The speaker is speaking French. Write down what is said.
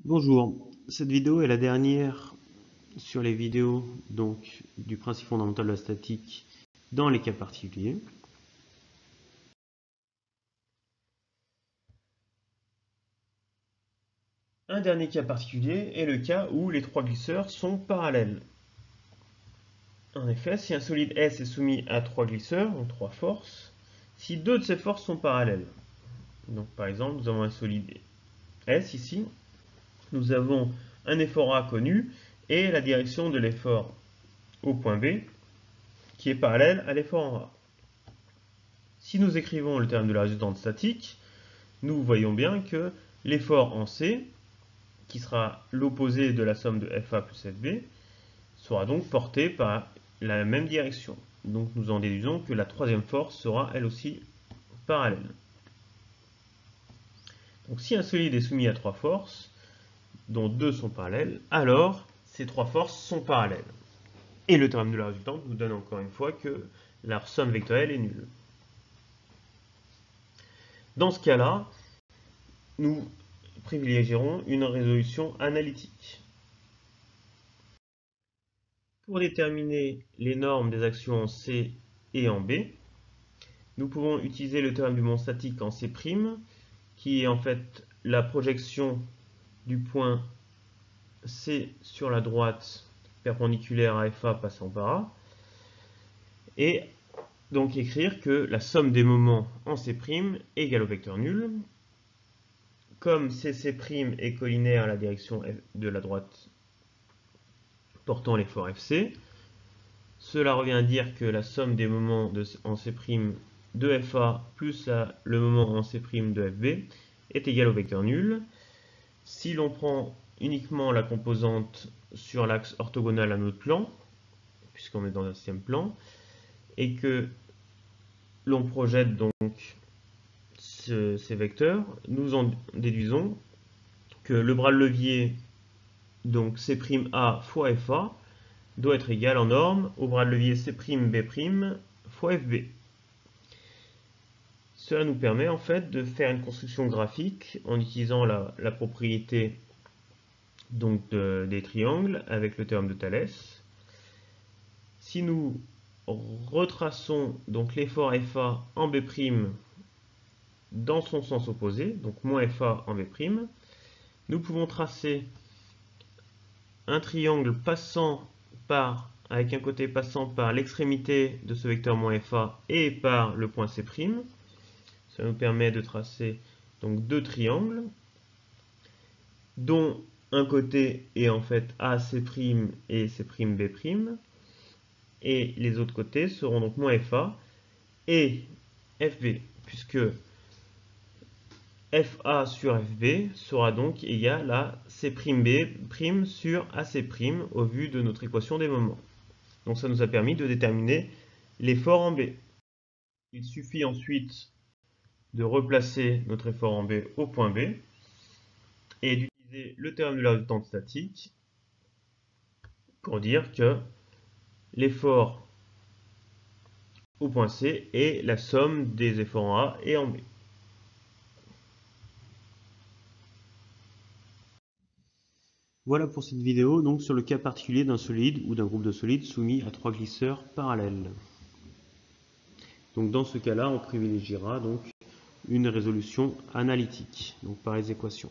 Bonjour, cette vidéo est la dernière sur les vidéos du principe fondamental de la statique dans les cas particuliers. Un dernier cas particulier est le cas où les trois glisseurs sont parallèles. En effet, si un solide S est soumis à trois glisseurs, donc trois forces, si deux de ces forces sont parallèles, donc par exemple nous avons un solide S ici, nous avons un effort A connu et la direction de l'effort au point B qui est parallèle à l'effort en A. Si nous écrivons le terme de la résultante statique, nous voyons bien que l'effort en C, qui sera l'opposé de la somme de FA plus FB, sera donc porté par la même direction. Donc nous en déduisons que la troisième force sera elle aussi parallèle. Donc si un solide est soumis à trois forces, dont deux sont parallèles, alors ces trois forces sont parallèles. Et le théorème de la résultante nous donne encore une fois que leur somme vectorielle est nulle. Dans ce cas-là, nous privilégierons une résolution analytique. Pour déterminer les normes des actions en C et en B, nous pouvons utiliser le théorème du moment statique en C', qui est en fait la projection du point C sur la droite perpendiculaire à FA passant par A, et donc écrire que la somme des moments en C' est égale au vecteur nul. Comme CC' est collinaire à la direction de la droite portant l'effort FC, cela revient à dire que la somme des moments en C' de FA plus le moment en C' de FB est égale au vecteur nul. Si l'on prend uniquement la composante sur l'axe orthogonal à notre plan, puisqu'on est dans un système plan, et que l'on projette donc ces vecteurs, nous en déduisons que le bras de levier, donc C'A fois FA, doit être égal en norme au bras de levier C'B' fois FB. Cela nous permet en fait de faire une construction graphique en utilisant la propriété donc des triangles avec le théorème de Thalès. Si nous retraçons donc l'effort FA en B' dans son sens opposé, donc moins FA en B', nous pouvons tracer un triangle avec un côté passant par l'extrémité de ce vecteur moins FA et par le point C'. Ça nous permet de tracer donc deux triangles dont un côté est en fait AC' et C'B', et les autres côtés seront donc moins FA et FB, puisque FA sur FB sera donc égal à C'B' sur AC' au vu de notre équation des moments. Donc ça nous a permis de déterminer l'effort en B. Il suffit ensuite de replacer notre effort en B au point B et d'utiliser le théorème de la résultante statique pour dire que l'effort au point C est la somme des efforts en A et en B. Voilà pour cette vidéo donc sur le cas particulier d'un solide ou d'un groupe de solides soumis à trois glisseurs parallèles. Donc dans ce cas-là, on privilégiera donc une résolution analytique, donc par les équations.